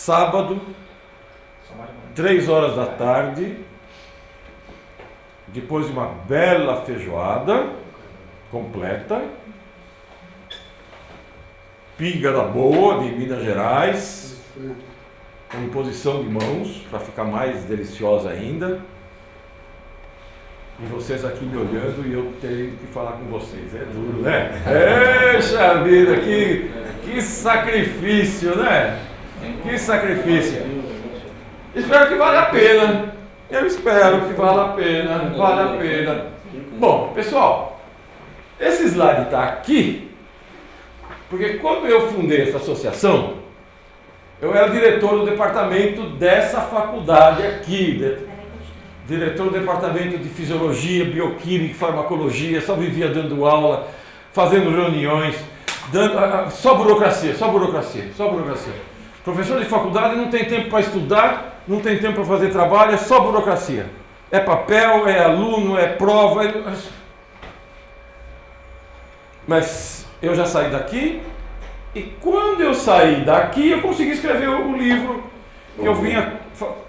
sábado, 3 horas da tarde, depois de uma bela feijoada completa, pinga da boa de Minas Gerais, com imposição de mãos para ficar mais deliciosa ainda, e vocês aqui me olhando e eu tendo que falar com vocês. É duro, né? Eixa vida, que sacrifício, né? Que sacrifício. Espero que valha a pena. Eu espero que valha a pena. Vale a pena. Bom, pessoal, esse slide está aqui porque quando eu fundei essa associação, eu era diretor do departamento dessa faculdade aqui, diretor do departamento de fisiologia, bioquímica e farmacologia, só vivia dando aula, fazendo reuniões, só burocracia. Professor de faculdade não tem tempo para estudar, não tem tempo para fazer trabalho, é só burocracia. É papel, é aluno, é prova. Mas eu já saí daqui, e quando eu saí daqui, eu consegui escrever o livro que eu vinha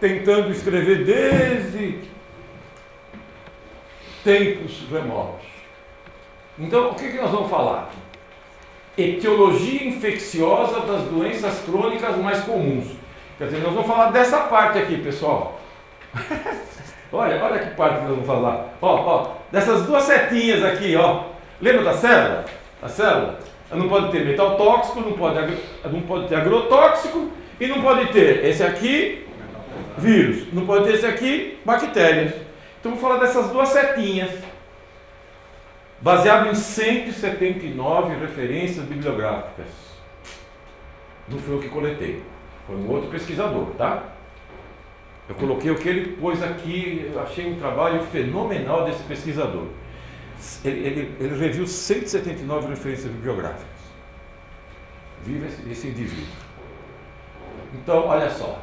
tentando escrever desde tempos remotos. Então, o que nós vamos falar? Etiologia infecciosa das doenças crônicas mais comuns. Quer dizer, nós vamos falar dessa parte aqui, pessoal. olha que parte que nós vamos falar. Dessas duas setinhas aqui, Lembra da célula? A célula não pode ter metal tóxico, não pode ter agrotóxico e não pode ter esse aqui, vírus. Não pode ter esse aqui, bactérias. Então vamos falar dessas duas setinhas. Baseado em 179 referências bibliográficas. Não foi eu que coletei, foi um outro pesquisador, tá? Eu coloquei o que ele pôs aqui, eu achei um trabalho fenomenal desse pesquisador. Ele reviu 179 referências bibliográficas. Viva esse indivíduo. Então, olha só.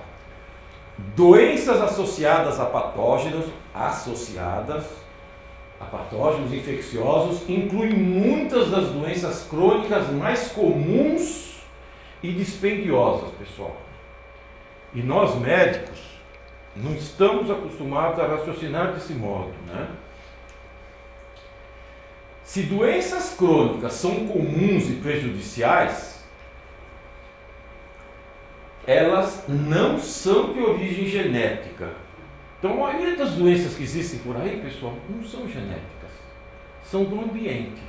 Doenças associadas a patógenos, infecciosos, incluem muitas das doenças crônicas mais comuns e dispendiosas, pessoal. E nós médicos não estamos acostumados a raciocinar desse modo, né? Se doenças crônicas são comuns e prejudiciais, elas não são de origem genética. Então, a maioria das doenças que existem por aí, pessoal, não são genéticas, são do ambiente.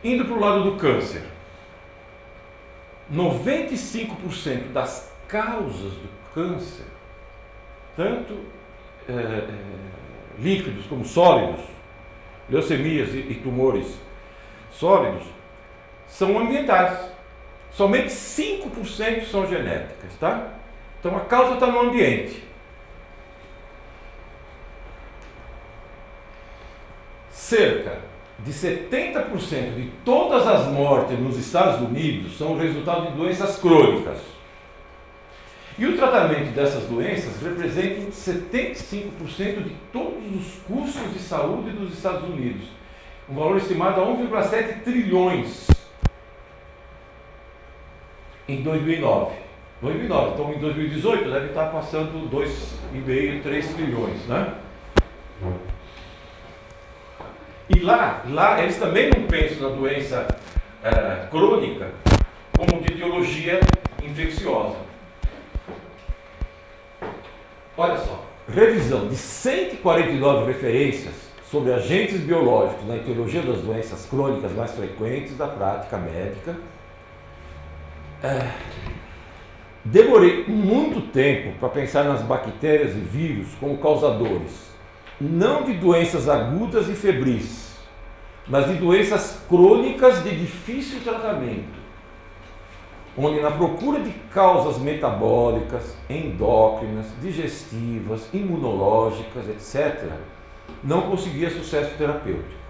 Indo para o lado do câncer, 95% das causas do câncer, tanto líquidos como sólidos, leucemias e tumores sólidos, são ambientais. Somente 5% são genéticas, tá? Então a causa está no ambiente. Cerca de 70% de todas as mortes nos Estados Unidos são o resultado de doenças crônicas. E o tratamento dessas doenças representa 75% de todos os custos de saúde dos Estados Unidos. Um valor estimado a 1,7 trilhões em 2009. Então em 2018 deve estar passando 2,5, 3 trilhões, né? E lá eles também não pensam na doença crônica como de etiologia infecciosa. Olha só, revisão de 149 referências sobre agentes biológicos na etiologia das doenças crônicas mais frequentes da prática médica. Demorei muito tempo para pensar nas bactérias e vírus como causadores, não de doenças agudas e febris, mas de doenças crônicas de difícil tratamento, onde na procura de causas metabólicas, endócrinas, digestivas, imunológicas, etc., não conseguia sucesso terapêutico.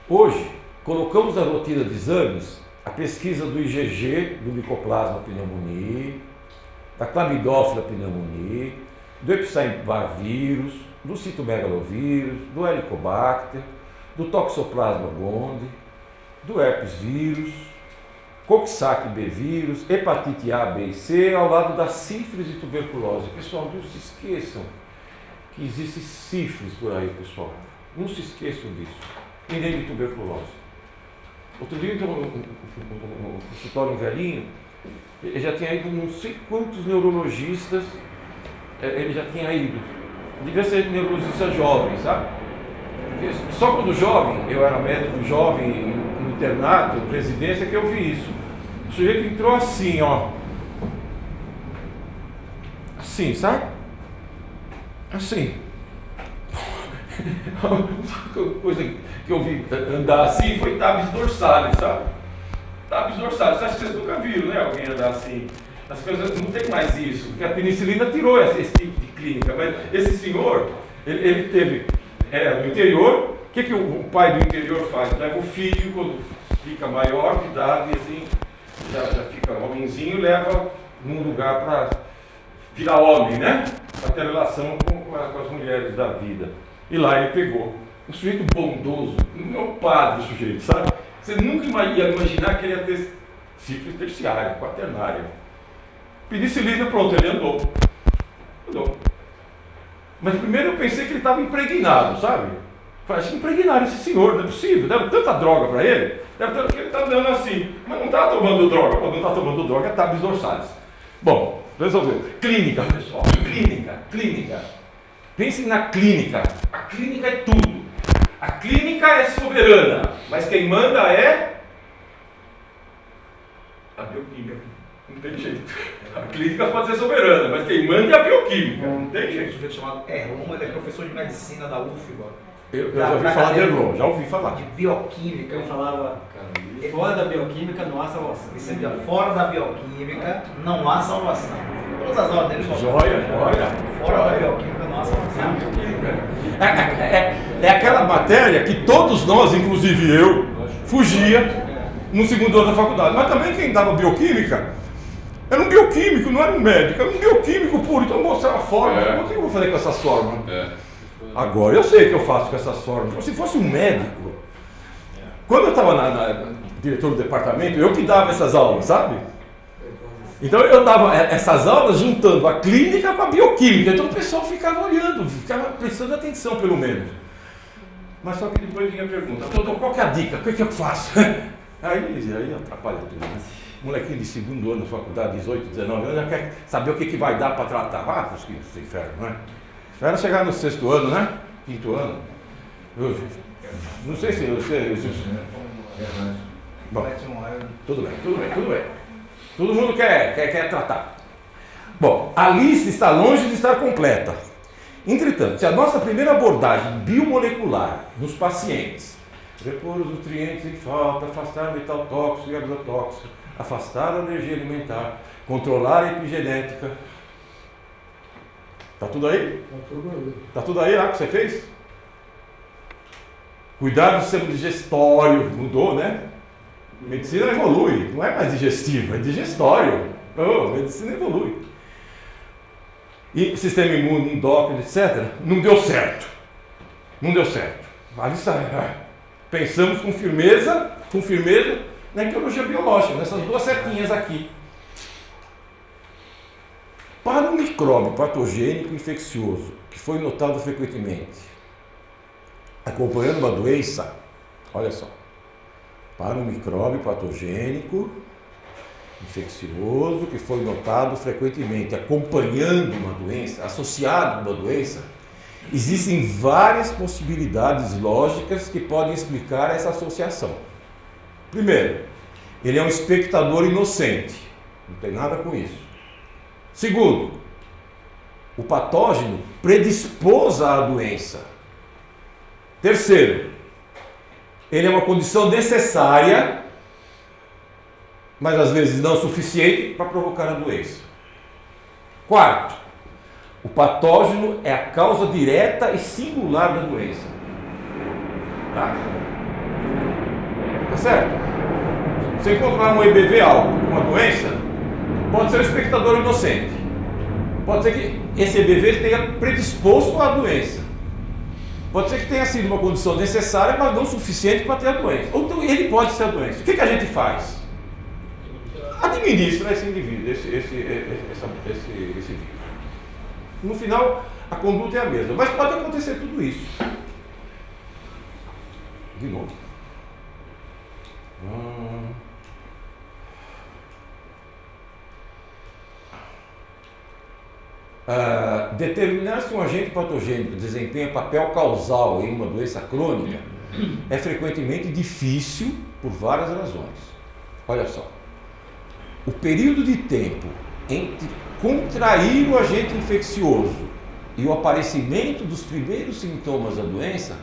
Hoje, colocamos na rotina de exames a pesquisa do IgG, do Mycoplasma pneumoniae, da Clamidófila pneumoniae, do Epstein-Barr vírus, do citomegalovírus, do Helicobacter, do Toxoplasma gondii, do herpes vírus, Coxsackie-B vírus, hepatite A, B e C, ao lado da sífilis e tuberculose. Pessoal, não se esqueçam que existe sífilis por aí, pessoal. Não se esqueçam disso. E nem de tuberculose. Outro dia, então, no consultório, um velhinho, ele já tinha ido não sei quantos neurologistas, ele já tinha ido. Devia ser neurologista jovem, sabe? Porque só quando jovem, eu era médico jovem, no internato, em residência, que eu vi isso. O sujeito entrou assim, ó. Assim, sabe? Assim. Coisa que eu vi andar assim foi tabes dorsais, sabe? Tabes dorsais. Acho que vocês nunca viram, né? Alguém andar assim. As coisas não tem mais isso, porque a penicilina tirou esse tipo de clínica. Mas esse senhor, ele teve no interior. O que o pai do interior faz? Leva o filho, quando fica maior de idade, assim, já fica homenzinho, leva num lugar para virar homem, né? Para ter relação com as mulheres da vida. E lá ele pegou. Um sujeito bondoso, não padre o sujeito, sabe? Você nunca ia imaginar que ele ia ter sífilis terciária, quaternária. Penicilina, pronto, ele andou. Mas primeiro eu pensei que ele estava impregnado, sabe? Falei, acho que impregnaram esse senhor, não é possível. Deram tanta droga para ele, que ele está dando assim. Mas não está tomando droga. Quando não está tomando droga, é tabes dorsais. Bom, resolveu. Clínica, pessoal. Clínica. Pensem na clínica. A clínica é tudo. A clínica é soberana, mas quem manda é a bioquímica. Não tem jeito. A clínica pode ser soberana, mas quem manda é a bioquímica. Não tem jeito. Um sujeito chamado Erlon, ele é professor de medicina da UFBA. Eu já ouvi falar de Erlon, já ouvi falar. De bioquímica. Eu falava, fora da bioquímica não há salvação. Isso é fora da bioquímica não há salvação. Todas as horas dele Joia. Fora da bioquímica não há salvação. É aquela matéria que todos nós, inclusive eu, fugia no segundo ano da faculdade. Mas também quem dava bioquímica era um bioquímico, não era um médico, era um bioquímico puro. Então eu mostrava fórmula. O que eu vou fazer com essas fórmulas? Agora eu sei o que eu faço com essas fórmulas. Se fosse um médico, quando eu estava diretor do departamento, eu que dava essas aulas, sabe? Então eu dava essas aulas juntando a clínica com a bioquímica. Então o pessoal ficava olhando, ficava prestando atenção pelo menos. Mas só que depois vinha a pergunta, doutor, qual que é a dica? O que eu faço? Aí atrapalha tudo, né? Molequinho de segundo ano da faculdade, 18, 19 anos, já quer saber o que vai dar para tratar. Ah, os que se inferno, né? Espera chegar no sexto ano, né? Quinto ano. Não sei se você. Bom, tudo bem. Todo mundo quer tratar. Bom, a lista está longe de estar completa. Entretanto, se a nossa primeira abordagem biomolecular nos pacientes, repor os nutrientes em falta, afastar metal tóxico e agrotóxico, afastar a alergia alimentar, controlar a epigenética. Tá tudo aí? Tá tudo aí lá que você fez? Cuidar do sistema digestório, mudou, né? Medicina evolui, não é mais digestivo, é digestório. Medicina evolui. E sistema imune, endócrino, etc. Não deu certo. A lista, pensamos com firmeza na etiologia biológica, nessas duas setinhas aqui. Para um micróbio patogênico infeccioso, que foi notado frequentemente, acompanhando uma doença, olha só, para um micróbio patogênico infeccioso, que foi notado frequentemente, acompanhando uma doença, associado a uma doença, existem várias possibilidades lógicas que podem explicar essa associação. Primeiro, ele é um espectador inocente, não tem nada com isso. Segundo, o patógeno predispôs à doença. Terceiro, ele é uma condição necessária, mas às vezes não suficiente para provocar a doença. Quarto, o patógeno é a causa direta e singular da doença. Tá certo? Você encontrar um EBV alto com uma doença, pode ser um espectador inocente. Pode ser que esse EBV tenha predisposto à doença. Pode ser que tenha sido uma condição necessária, mas não suficiente para ter a doença. Ou então ele pode ser a doença. O que a gente faz? administra esse indivíduo, esse vírus. No final, a conduta é a mesma, mas pode acontecer tudo isso. De novo. Determinar se um agente patogênico desempenha papel causal em uma doença crônica é frequentemente difícil por várias razões. Olha só. O período de tempo entre contrair o agente infeccioso e o aparecimento dos primeiros sintomas da doença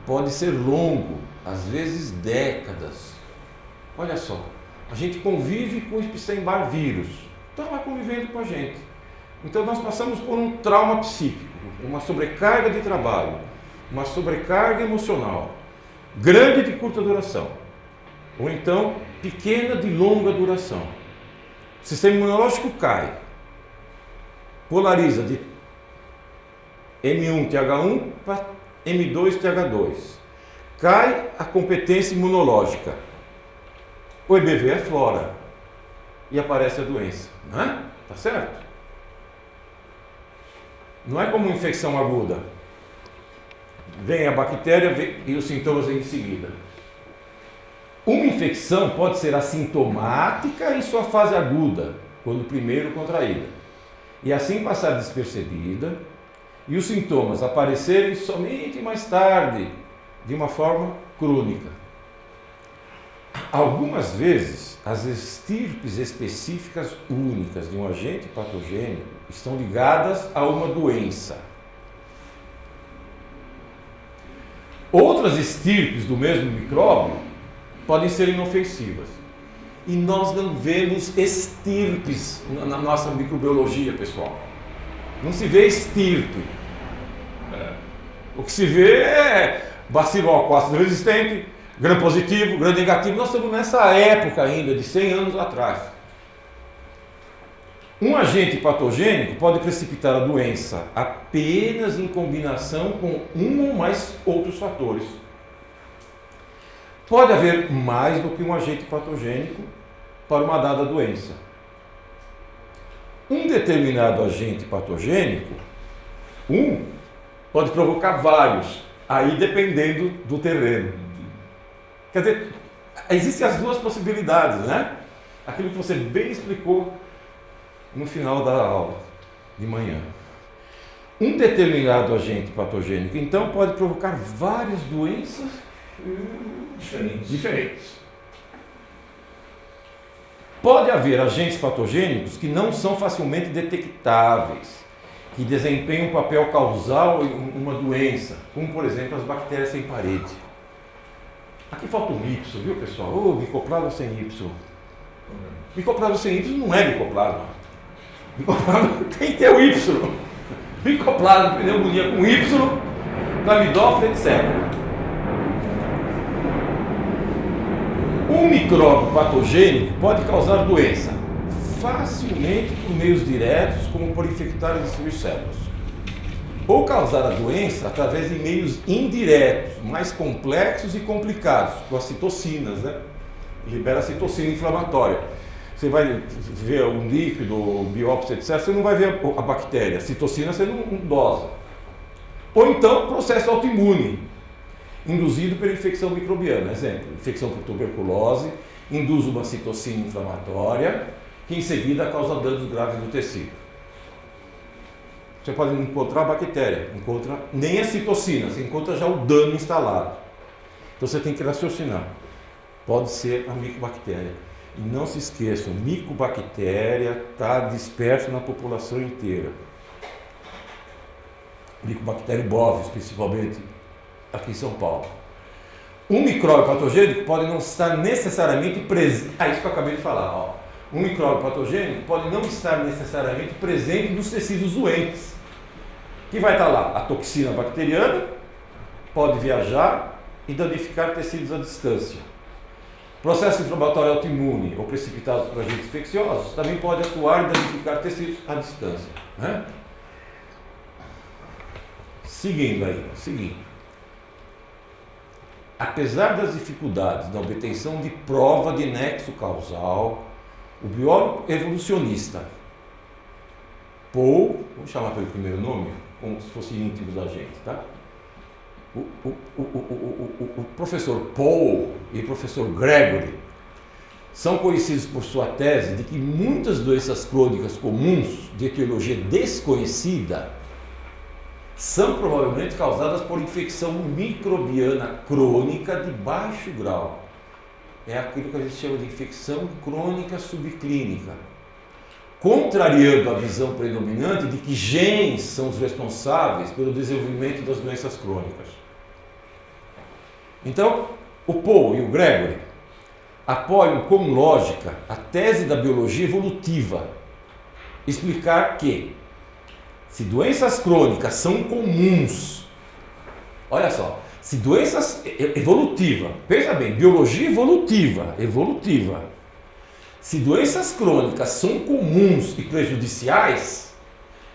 pode ser longo, às vezes décadas. Olha só, a gente convive com o Epstein-Barr vírus, estava convivendo com a gente. Então nós passamos por um trauma psíquico, uma sobrecarga de trabalho, uma sobrecarga emocional, grande de curta duração, ou então pequena de longa duração. O sistema imunológico cai, polariza de M1-TH1 para M2-TH2. Cai a competência imunológica. O EBV aflora e aparece a doença, não é? Tá certo? Não é como uma infecção aguda. Vem a bactéria e os sintomas vêm em seguida. Uma infecção pode ser assintomática em sua fase aguda, quando primeiro contraída, e assim passar despercebida, e os sintomas aparecerem somente mais tarde, de uma forma crônica. Algumas vezes, as estirpes específicas únicas de um agente patogênico estão ligadas a uma doença. Outras estirpes do mesmo micróbio podem ser inofensivas. E nós não vemos estirpes na nossa microbiologia, pessoal. Não se vê estirpe. O que se vê é bacilo alcoócido resistente, gram positivo, gram negativo. Nós estamos nessa época ainda, de 100 anos atrás. Um agente patogênico pode precipitar a doença apenas em combinação com um ou mais outros fatores. Pode haver mais do que um agente patogênico para uma dada doença. Um determinado agente patogênico, pode provocar vários, aí dependendo do terreno. Quer dizer, existem as duas possibilidades, né? Aquilo que você bem explicou no final da aula de manhã. Um determinado agente patogênico, então, pode provocar várias doenças diferentes. Pode haver agentes patogênicos que não são facilmente detectáveis, que desempenham um papel causal em uma doença, como por exemplo as bactérias sem parede. Aqui falta um Y, viu pessoal? Micoplasma sem Y. Micoplasma sem Y não é micoplasma. Micoplasma tem que ter o Y. Micoplasma, pneumonia com Y, Clamidófila, etc. Um micróbio patogênico pode causar doença facilmente por meios diretos, como por infectar e destruir células, ou causar a doença através de meios indiretos, mais complexos e complicados, com as citocinas, né? Libera a citocina inflamatória. Você vai ver um líquido, biópsia, etc., você não vai ver a bactéria, a citocina você não dosa. Ou então, processo autoimune, induzido pela infecção microbiana. Exemplo, infecção por tuberculose, induz uma citocina inflamatória, que em seguida causa danos graves no tecido. Você pode encontrar a bactéria, encontra nem a citocina, você encontra já o dano instalado. Então você tem que raciocinar. Pode ser a micobactéria. E não se esqueçam, micobactéria está dispersa na população inteira. Micobactéria bovis, principalmente aqui em São Paulo. Um micróbio patogênico pode não estar necessariamente presente. Isso que eu acabei de falar. Ó. Um micróbio patogênico pode não estar necessariamente presente nos tecidos doentes. Que vai estar lá? A toxina bacteriana pode viajar e danificar tecidos à distância. Processo inflamatório autoimune ou precipitados por agentes infecciosos também pode atuar e danificar tecidos à distância. Né? Seguindo. Apesar das dificuldades na obtenção de prova de nexo causal, O biólogo evolucionista, Paul, vamos chamar pelo primeiro nome, como se fosse íntimo da gente, tá? O professor Paul e o professor Gregory são conhecidos por sua tese de que muitas doenças crônicas comuns de etiologia desconhecida são provavelmente causadas por infecção microbiana crônica de baixo grau. É aquilo que a gente chama de infecção crônica subclínica, contrariando a visão predominante de que genes são os responsáveis pelo desenvolvimento das doenças crônicas. Então, o Paul e o Gregory apoiam com lógica a tese da biologia evolutiva, explicar que se doenças crônicas são comuns, olha só, se doenças evolutiva, pensa bem, biologia evolutiva, se doenças crônicas são comuns e prejudiciais,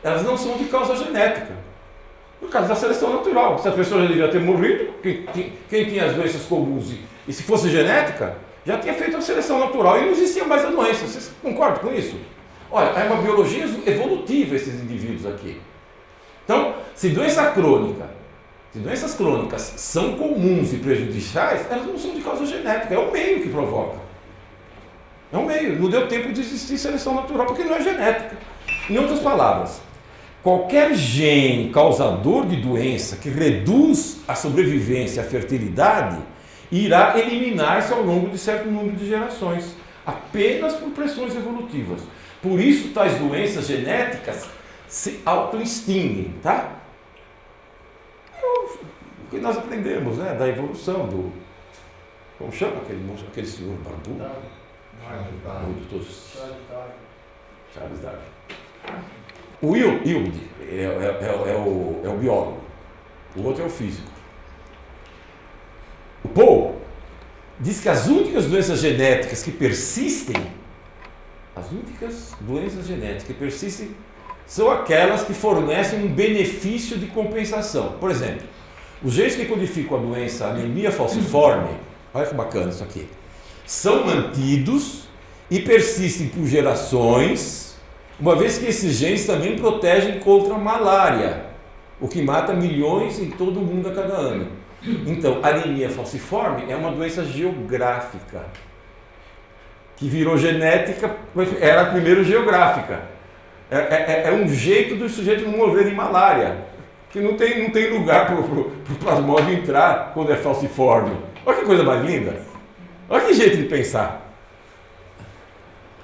elas não são de causa genética, por causa da seleção natural. Se a pessoa já devia ter morrido, quem tinha as doenças comuns e se fosse genética, já tinha feito a seleção natural e não existia mais a doença. Vocês concordam com isso? Olha, é uma biologia evolutiva esses indivíduos aqui. Então, se doenças crônicas são comuns e prejudiciais, elas não são de causa genética, é o meio que provoca. É um meio, não deu tempo de existir seleção natural, porque não é genética. Em outras palavras, qualquer gene causador de doença que reduz a sobrevivência e a fertilidade irá eliminar-se ao longo de certo número de gerações, apenas por pressões evolutivas. Por isso, tais doenças genéticas se auto-extinguem, tá? O que nós aprendemos, né, da evolução do... Como chama aquele senhor barbudo? Charles Darwin. O Wilde é o biólogo, o outro é o físico. O Paul diz que as únicas doenças genéticas que persistem, são aquelas que fornecem um benefício de compensação. Por exemplo, os genes que codificam a doença anemia falciforme, olha que bacana isso aqui, são mantidos e persistem por gerações, uma vez que esses genes também protegem contra a malária, o que mata milhões em todo o mundo a cada ano. Então, a anemia falciforme é uma doença geográfica, que virou genética, era primeiro geográfica. É um jeito do sujeito não morrer de malária, que não tem lugar para o plasmódio entrar quando é falciforme. Olha que coisa mais linda! Olha que jeito de pensar.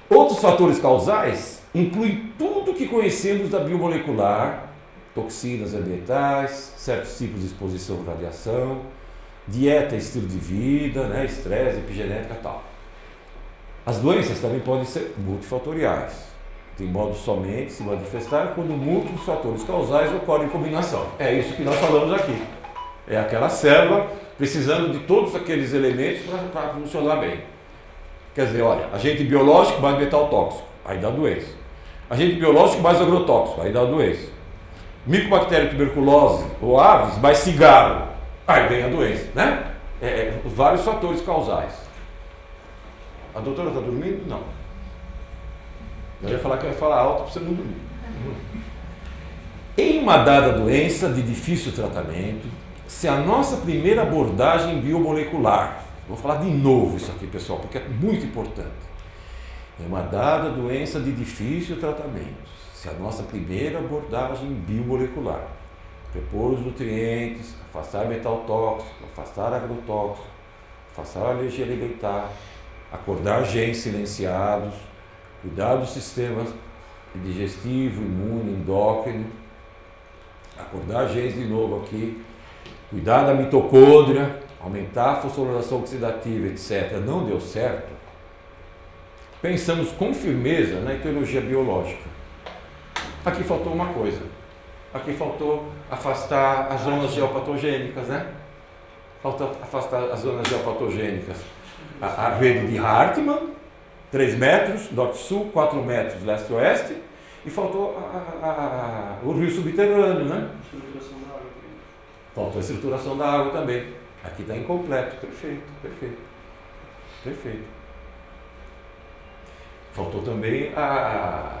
Outros fatores causais incluem tudo que conhecemos da biomolecular, toxinas ambientais, certos tipos de exposição à radiação, dieta, estilo de vida, né, estresse, epigenética e tal. As doenças também podem ser multifatoriais, de modo somente se manifestar quando múltiplos fatores causais ocorrem em combinação. É isso que nós falamos aqui. É aquela célula precisando de todos aqueles elementos para funcionar bem. Quer dizer, olha, agente biológico mais metal tóxico, aí dá doença. Agente biológico mais agrotóxico, aí dá doença. Micobactéria tuberculose ou aves mais cigarro, aí vem a doença, né? Vários fatores causais. A doutora está dormindo? Não. Eu ia falar que eu ia falar alto para você não dormir. Em uma dada doença de difícil tratamento, se a nossa primeira abordagem biomolecular, vou falar de novo isso aqui, pessoal, porque é muito importante. Em uma dada doença de difícil tratamento, se a nossa primeira abordagem biomolecular, repor os nutrientes, afastar metal tóxico, afastar agrotóxico, afastar a alergia alimentar, acordar genes silenciados, cuidar dos sistemas digestivo, imune, endócrino, acordar genes de novo aqui, cuidar da mitocôndria, aumentar a fosforilação oxidativa, etc. Não deu certo. Pensamos com firmeza na etiologia biológica. Aqui faltou uma coisa. Aqui faltou afastar as zonas geopatogênicas, né? Faltou afastar as zonas geopatogênicas. A rede de Hartmann, 3 metros, norte-sul, 4 metros, leste-oeste, e faltou o rio subterrâneo, né? Faltou a estruturação da água também. Aqui está incompleto. Perfeito. Faltou também a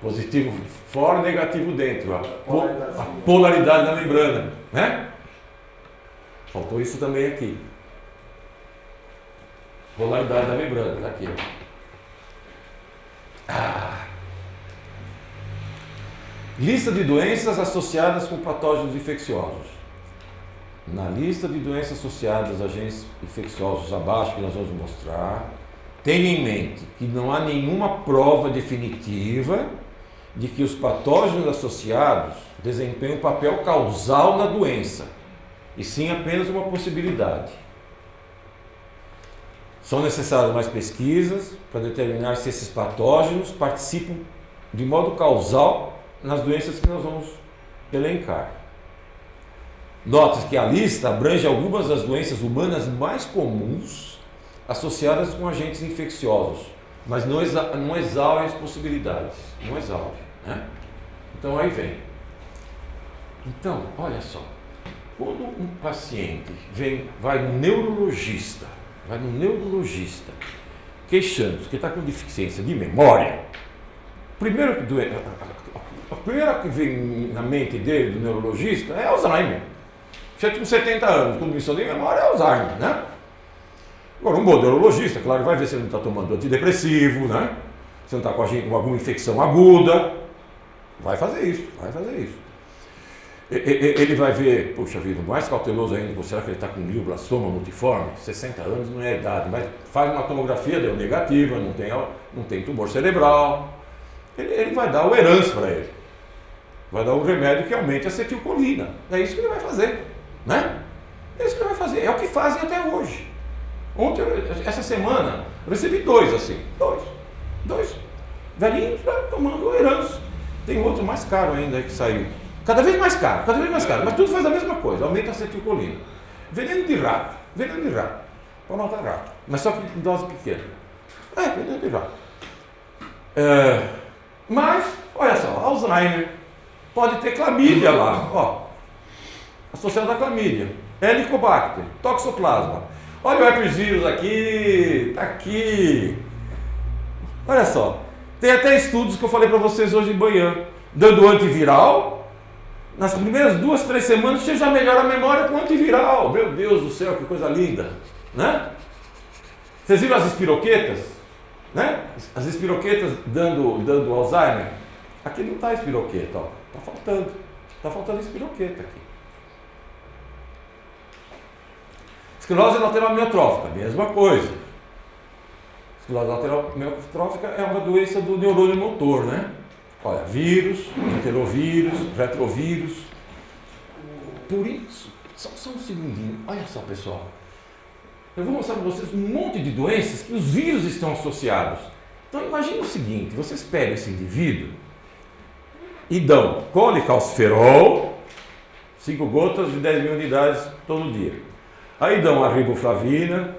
positivo fora, negativo dentro, a polaridade da membrana, né? Faltou isso também aqui. Polaridade da membrana, tá aqui. Lista de doenças associadas com patógenos infecciosos. Na lista de doenças associadas a agentes infecciosos abaixo que nós vamos mostrar, tenha em mente que não há nenhuma prova definitiva de que os patógenos associados desempenham um papel causal na doença, e sim apenas uma possibilidade. São necessárias mais pesquisas para determinar se esses patógenos participam de modo causal nas doenças que nós vamos elencar. Note que a lista abrange algumas das doenças humanas mais comuns associadas com agentes infecciosos, mas não exaure as possibilidades, não exaure, né? Então aí vem. Então, olha só, quando um paciente vai no neurologista, queixando-se que está com deficiência de memória, a primeira que vem na mente dele, do neurologista, é Alzheimer. Já com 70 anos, com diminuição de memória, é Alzheimer, né? Agora, um bom neurologista, claro, vai ver se ele não está tomando antidepressivo, né? Se não está com alguma infecção aguda. Vai fazer isso. Ele vai ver, puxa vida, mais cauteloso ainda, será que ele está com glioblastoma multiforme? 60 anos não é idade, mas faz uma tomografia, deu negativa, não tem tumor cerebral. Ele vai dar o Erans para ele. Vai dar um remédio que aumente a acetilcolina. É isso que ele vai fazer, né? É isso que ele vai fazer. É o que fazem até hoje. Essa semana, eu recebi dois velhinhos tomando o Erans. Tem outro mais caro ainda que saiu. Cada vez mais caro, mas tudo faz a mesma coisa, aumenta a acetilcolina. Veneno de rato, para matar rato, mas só que em dose pequena. Veneno de rato. Mas, olha só, Alzheimer, pode ter clamídia lá, ó, associado à clamídia, Helicobacter, Toxoplasma. Olha o herpes vírus aqui, tá aqui. Olha só, tem até estudos que eu falei para vocês hoje de manhã, dando antiviral. Nas primeiras 2-3 semanas você já melhora a memória com antiviral. Meu Deus do céu, que coisa linda, né? Vocês viram as espiroquetas, né? As espiroquetas dando Alzheimer. Aqui não está espiroqueta, ó. Está faltando espiroqueta aqui. Esclerose lateral amiotrófica, mesma coisa. Esclerose lateral amiotrófica é uma doença do neurônio motor, né? Olha, vírus, enterovírus, retrovírus. Por isso, só um segundinho, olha só, pessoal. Eu vou mostrar para vocês um monte de doenças que os vírus estão associados. Então imagine o seguinte, vocês pegam esse indivíduo e dão colecalciferol, 5 gotas de 10 mil unidades todo dia. Aí dão a riboflavina,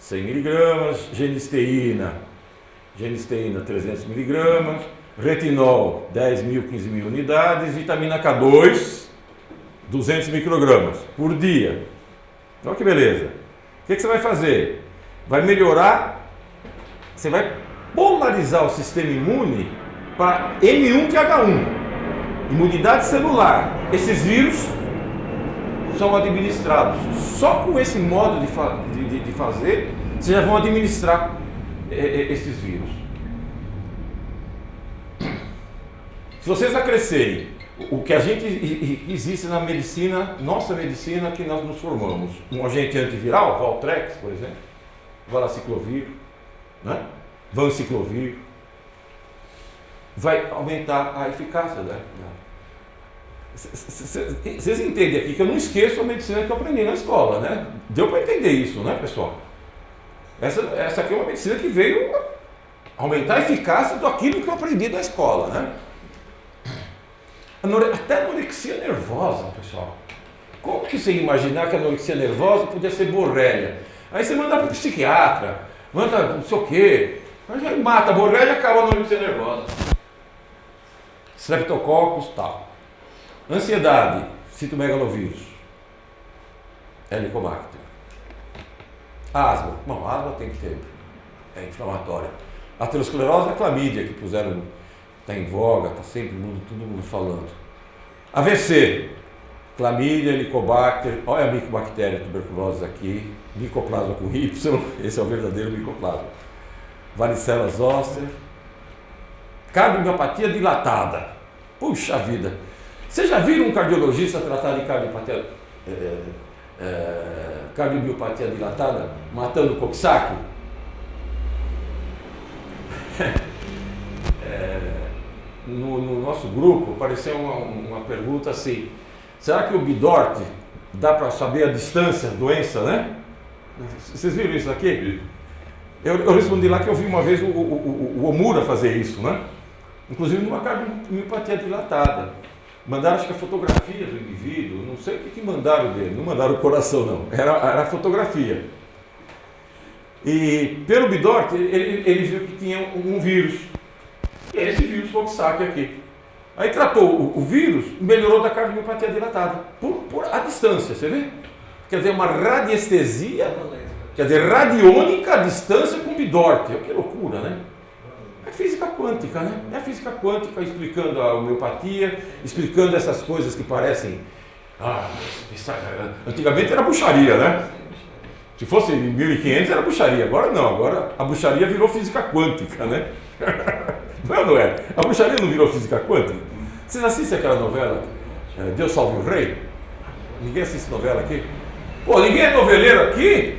100 miligramas, genisteína 300 miligramas, retinol, 10 mil, 15 mil unidades, vitamina K2, 200 microgramas por dia. Olha que beleza. O que você vai fazer? Vai melhorar, você vai polarizar o sistema imune para M1 que H1, imunidade celular. Esses vírus são administrados. Só com esse modo de fazer, vocês já vão administrar esses vírus. Se vocês acrescerem o que a gente existe na medicina, nossa medicina, que nós nos formamos, um agente antiviral, Valtrex, por exemplo, Valaciclovir, né? Vanciclovir, vai aumentar a eficácia, né? Vocês entendem aqui que eu não esqueço a medicina que eu aprendi na escola, né? Deu para entender isso, né, pessoal? Essa aqui é uma medicina que veio aumentar a eficácia daquilo que eu aprendi na escola, né? Até anorexia nervosa, pessoal. Como que você ia imaginar que a anorexia nervosa podia ser borrélia? Aí você manda para o psiquiatra, manda não sei o quê, mas já mata a borrélia e acaba a anorexia nervosa. Streptococcus, tal. Ansiedade, citomegalovírus, Helicobacter. Asma, asma tem que ter. inflamatória. Aterosclerose é a clamídia que puseram, está em voga, está sempre todo mundo falando. AVC, clamídia, helicobacter, olha a micobactéria tuberculose aqui, micoplasma com Y, esse é o verdadeiro micoplasma. Varicela zoster, cardiomiopatia dilatada. Puxa vida! Vocês já viram um cardiologista tratar de cardiomiopatia dilatada matando Coxsackie? No nosso grupo apareceu uma pergunta assim: será que o Bidort dá para saber a distância, doença, né? Vocês viram isso aqui? Eu respondi lá que eu vi uma vez o Omura fazer isso, né? Inclusive numa cardiomiopatia dilatada. Mandaram, acho que a fotografia do indivíduo, não sei o que mandaram dele, não mandaram o coração não, era a fotografia. E pelo Bidort, ele viu que tinha um vírus, e é esse vírus Coxsackie aqui. Aí tratou o vírus, melhorou da cardiomiopatia dilatada, por a distância, você vê? Quer dizer, uma radiestesia, quer dizer, radiônica à distância com Bidort, que loucura, né? É física quântica, né? É a física quântica explicando a homeopatia, explicando essas coisas que parecem... antigamente era bruxaria, né? Se fosse em 1500 era bruxaria, agora não, agora a bruxaria virou física quântica, né? Não é? A bruxaria não virou física quântica? Vocês assistem aquela novela, Deus Salve o Rei? Ninguém assiste novela aqui? Pô, ninguém é noveleiro aqui?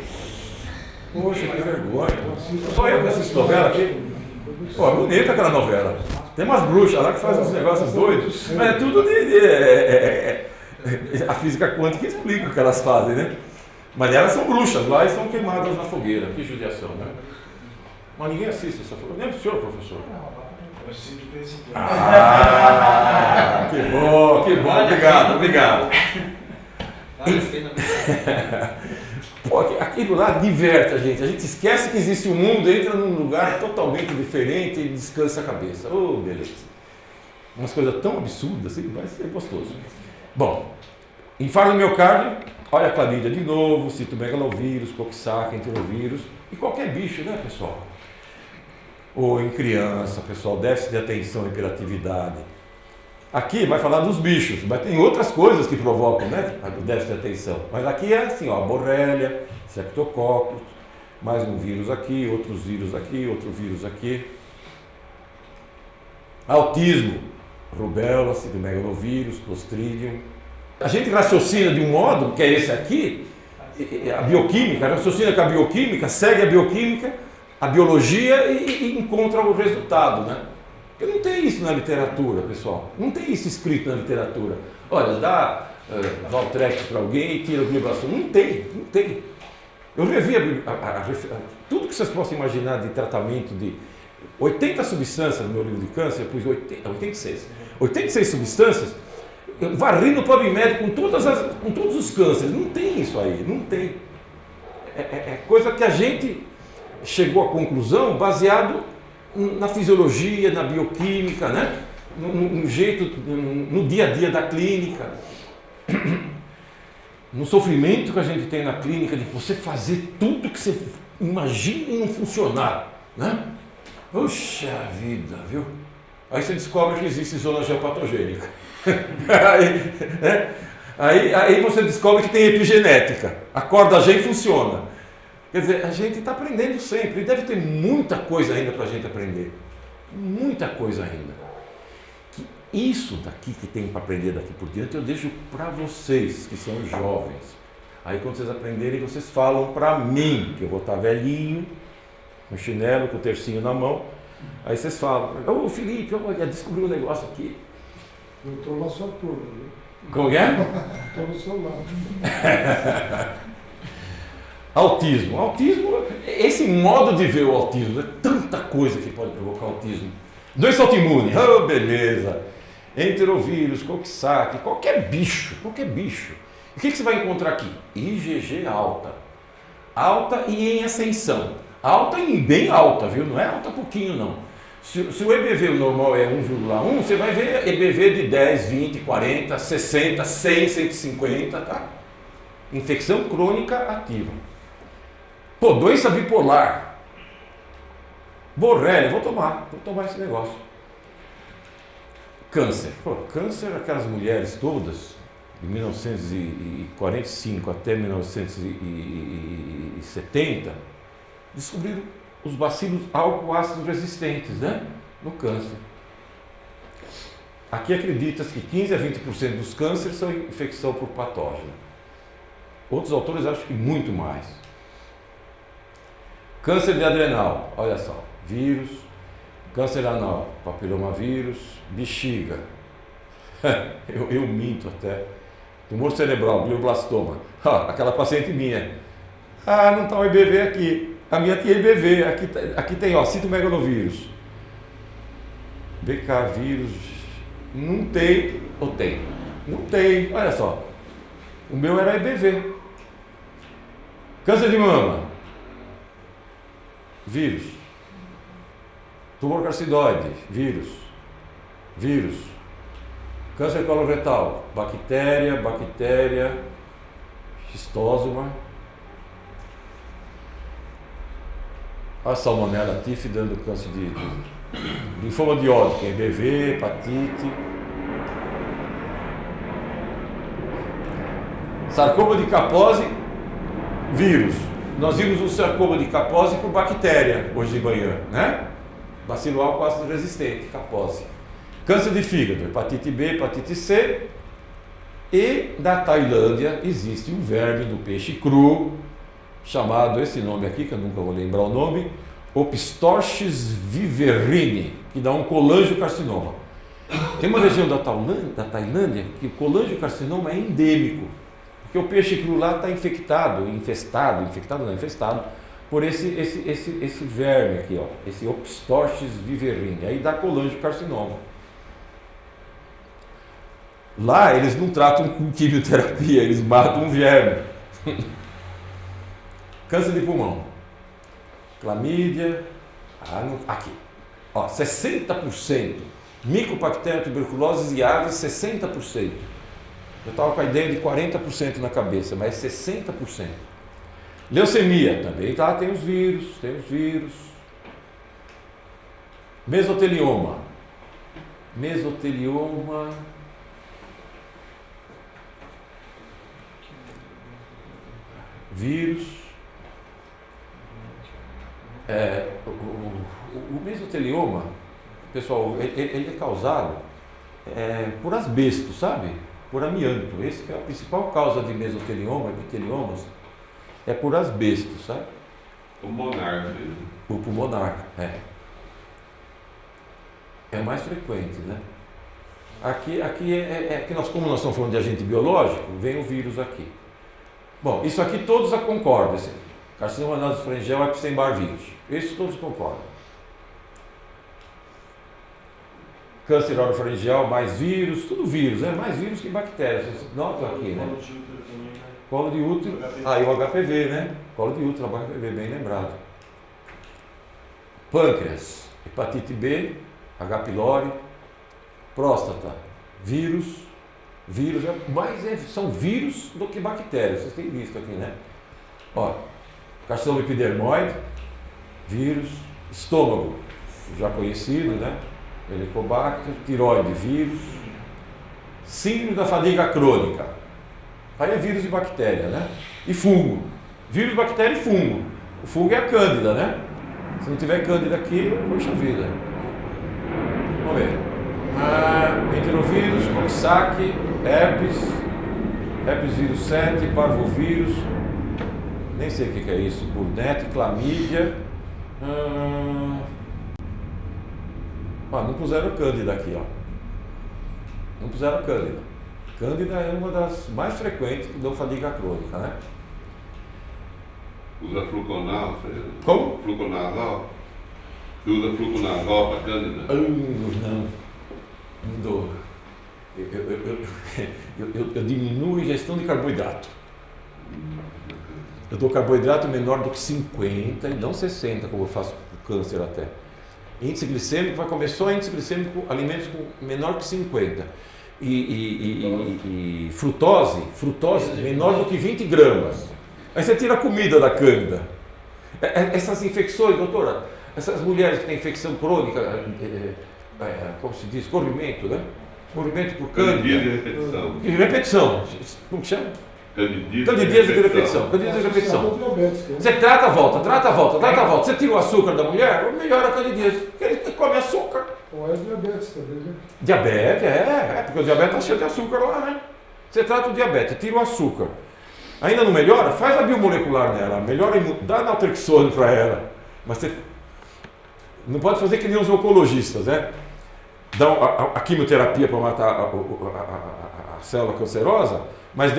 Poxa, que vergonha. Só eu que assisto novela aqui. Pô, é bonita aquela novela. Tem umas bruxas lá que fazem uns negócios doidos, mas é tudo a física quântica explica o que elas fazem, né? Mas elas são bruxas lá e são queimadas na fogueira. Que judiação, né? Mas ninguém assiste essa fogueira. Nem o senhor, professor. Eu assisto de vez em quando. Que bom, obrigado. Pô, aquilo lá diverte a gente esquece que existe um mundo, entra num lugar totalmente diferente e descansa a cabeça. Oh, beleza. Umas coisas tão absurdas, assim, vai ser gostoso. Bom, infarto do miocárdio, olha a clamídia de novo, citomegalovírus, Coxsackie, enterovírus e qualquer bicho, né, pessoal? Ou em criança, pessoal, déficit de atenção e hiperatividade. Aqui vai falar dos bichos, mas tem outras coisas que provocam, né, o déficit de atenção. Mas aqui é assim, ó, Borrelia, Streptococcus, mais um vírus aqui, outros vírus aqui, outro vírus aqui. Autismo, rubéola, citomegalovírus, Clostridium. A gente raciocina de um modo, que é esse aqui, a bioquímica, raciocina com a bioquímica, segue a bioquímica, a biologia e encontra o resultado, né? Porque não tem isso na literatura, pessoal. Não tem isso escrito na literatura. Olha, dá Valtrex para alguém e tira o glioblastoma. Não tem. Eu revi tudo que vocês possam imaginar de tratamento de 80 substâncias no meu livro de câncer, eu pus 86 substâncias, eu varri no PubMed com todos os cânceres. Não tem isso aí, não tem. É coisa que a gente chegou à conclusão baseado na fisiologia, na bioquímica, né? no jeito, no dia a dia da clínica, no sofrimento que a gente tem na clínica de você fazer tudo que você imagina e não funcionar, né? Puxa vida, viu? Aí você descobre que existe zona geopatogênica. Aí você descobre que tem epigenética. A corda G funciona. Quer dizer, a gente está aprendendo sempre. E deve ter muita coisa ainda para a gente aprender. Muita coisa ainda. Isso daqui que tem para aprender daqui por diante, eu deixo para vocês, que são jovens. Aí quando vocês aprenderem, vocês falam para mim, que eu vou estar velhinho, com chinelo, com o tercinho na mão. Aí vocês falam, ô Felipe, olha, descobri um negócio aqui. Eu estou na sua turma, viu? Como é? Estou no seu lado. Autismo, esse modo de ver o autismo, é tanta coisa que pode provocar autismo. Doença autoimune, oh beleza. Enterovírus, Coxsackie, qualquer bicho. O que você vai encontrar aqui? IgG alta. Alta e em ascensão. Alta e bem alta, viu? Não é alta pouquinho, não. Se o EBV normal é 1,1, você vai ver EBV de 10, 20, 40, 60, 100, 150, tá? Infecção crônica ativa. Pô, doença bipolar. Borrelia, vou tomar esse negócio. Câncer. Pô, câncer, aquelas mulheres todas, de 1945 até 1970, descobriram os bacilos álcool-ácido resistentes, né? No câncer. Aqui acredita-se que 15 a 20% dos cânceres são infecção por patógeno. Outros autores acham que muito mais. Câncer de adrenal, olha só, vírus. Câncer anal, papilomavírus. Bexiga, eu minto até. Tumor cerebral, glioblastoma. Aquela paciente minha. Não está o IBV aqui. A minha tinha IBV. Aqui tem, ó, citomegalovírus. BK vírus. Não tem. Ou tem? Não tem. Olha só. O meu era IBV. Câncer de mama. Vírus. Tumor carcinoide. Vírus. Câncer coloretal. Bactéria. Schistosoma. A salmonella tifo dando câncer de linfoma de Hodgkin, BV, hepatite. Sarcoma de Kaposi, vírus. Nós vimos o sarcoma de Kaposi por bactéria hoje de manhã, né? Bacilo álcool-ácido resistente, Kaposi. Câncer de fígado, hepatite B, hepatite C. E na Tailândia existe um verme do peixe cru, chamado, esse nome aqui, que eu nunca vou lembrar o nome, Opistorchis viverrini, que dá um colangiocarcinoma. Tem uma região da Tailândia que o colangiocarcinoma é endêmico, porque o peixe cru lá está infectado por esse verme aqui, ó, esse Opistorchis viverrini, aí dá colangiocarcinoma. Lá eles não tratam com quimioterapia, eles matam um verme. Câncer de pulmão, clamídia, aqui, ó, 60%, micobactéria, tuberculose e aves, 60%. Eu estava com a ideia de 40% na cabeça, mas 60%. Leucemia, também tá, tem os vírus. Mesotelioma, vírus. O mesotelioma, pessoal, ele é causado por asbesto, sabe? Por amianto. Esse é a principal causa de mesotelioma, epiteliomas, é por asbesto, sabe? Pulmonar mesmo. O pulmonar, é mais frequente, né? Aqui é que como nós estamos falando de agente biológico, vem o vírus aqui. Bom, isso aqui todos concordam, assim. Carcinoma nasofaringel, Epstein-Barr vírus. Esses todos concordam. Câncer orofaringel, mais vírus, tudo vírus, né? Mais vírus que bactérias. Vocês notam aqui, né? Colo de útero. E o HPV, né? Colo de útero, HPV, bem lembrado. Pâncreas, hepatite B, H. pylori, próstata, vírus são vírus do que bactérias, vocês têm visto aqui, né? Ó, carcinoma epidermoide, vírus, estômago, já conhecido, né? Helicobacter, tiroide, vírus, síndrome da fadiga crônica, aí é vírus e bactéria, né? E fungo, vírus, bactéria e fungo. O fungo é a cândida, né? Se não tiver cândida aqui, poxa vida. Vamos ver. Enterovírus, coxsackie, herpes vírus 7, parvovírus, nem sei o que é isso, burdete, clamídia. Não puseram cândida aqui, ó. Não puseram cândida. Cândida é uma das mais frequentes que dão fadiga crônica, né? Usa fluconazol? Como? Fluconazol? Você usa fluconazol para cândida? Não dou. Eu diminuo a ingestão de carboidrato. Eu dou carboidrato menor do que 50 e não 60, como eu faço com o câncer até. Índice glicêmico vai comer só índice glicêmico, alimentos com menor que 50. E frutose menor do que 20 gramas. Aí você tira a comida da cândida. Essas infecções, doutora, essas mulheres que têm infecção crônica, como se diz, corrimento, né? Corrimento por Candidíase de cândida. repetição. Repetição. Como que chama? Candidíase de repetição. Candidíase de repetição. Associado ao diabetes, né? Você trata, volta, trata, volta, trata, volta. Você tira o açúcar da mulher, melhora a candidíase. Porque ele come açúcar. Ou é diabetes também, né? Diabetes, porque o diabetes está cheio de açúcar lá, né? Você trata o diabetes, tira o açúcar. Ainda não melhora? Faz a biomolecular nela, melhora, dá naltrexone para ela. Mas você não pode fazer que nem os oncologistas, né? Dá a quimioterapia para matar a célula cancerosa, mas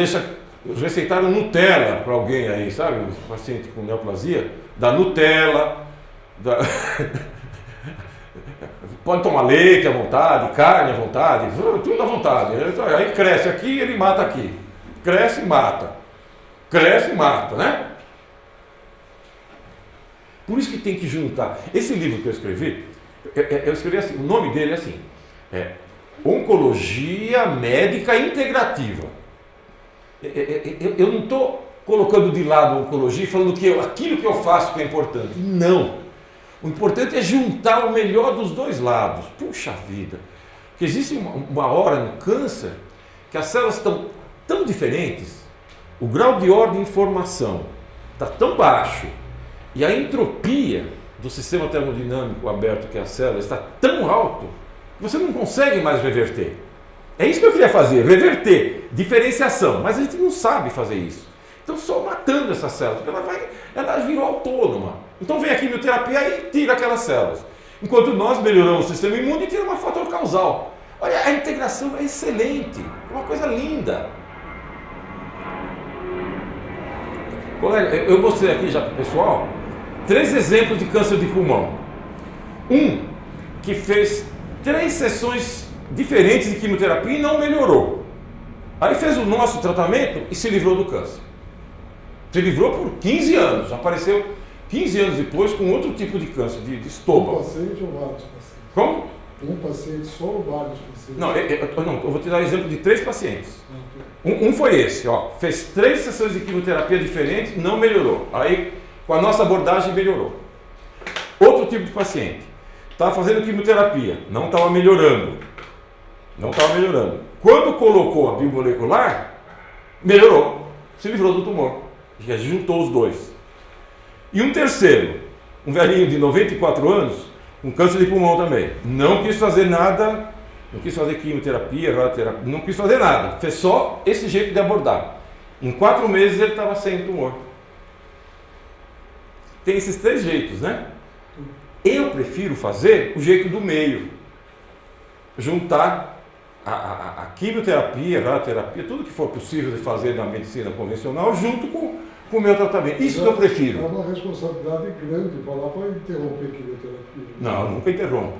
receitaram Nutella para alguém aí, sabe? Um paciente com neoplasia, dá Nutella, pode tomar leite à vontade, carne à vontade, tudo à vontade. Aí cresce aqui, ele mata aqui. Cresce e mata. Cresce e mata, né? Por isso que tem que juntar. Esse livro que eu escrevi assim, o nome dele é assim, Oncologia Médica Integrativa. Eu não estou colocando de lado a oncologia e falando que aquilo que eu faço que é importante. Não. O importante é juntar o melhor dos dois lados. Puxa vida. Porque existe uma hora no câncer que as células estão tão diferentes, o grau de ordem de informação está tão baixo e a entropia do sistema termodinâmico aberto que é a célula está tão alto que você não consegue mais reverter. É isso que eu queria fazer, reverter, diferenciação, mas a gente não sabe fazer isso. Então só matando essas células, porque ela virou autônoma. Então vem a quimioterapia e tira aquelas células. Enquanto nós melhoramos o sistema imune e tiramos um fator causal. Olha, a integração é excelente, é uma coisa linda. Colega, eu mostrei aqui já para o pessoal 3 exemplos de câncer de pulmão. Um que fez 3 sessões diferentes de quimioterapia e não melhorou. Aí fez o nosso tratamento e se livrou do câncer. Se livrou por 15 anos, apareceu 15 anos depois com outro tipo de câncer, de estômago. Um paciente ou vários pacientes? Como? Um paciente só ou vários pacientes? Não, eu vou te dar exemplo de 3 pacientes. Um foi esse, fez 3 sessões de quimioterapia diferentes, não melhorou. Aí, com a nossa abordagem, melhorou. Outro tipo de paciente, estava fazendo quimioterapia, não estava melhorando. Não estava melhorando. Quando colocou a biomolecular, melhorou, se livrou do tumor. Já juntou os dois. E um terceiro, um velhinho de 94 anos, com câncer de pulmão também, não quis fazer nada, não quis fazer quimioterapia, radioterapia, não quis fazer nada, fez só esse jeito de abordar. Em 4 meses ele estava sem tumor. Tem esses 3 jeitos, né? Eu prefiro fazer o jeito do meio, juntar a quimioterapia, a radioterapia, tudo que for possível de fazer na medicina convencional, junto com o meu tratamento. Isso que eu prefiro. É uma responsabilidade grande falar para interromper a quimioterapia. Não, nunca interrompo.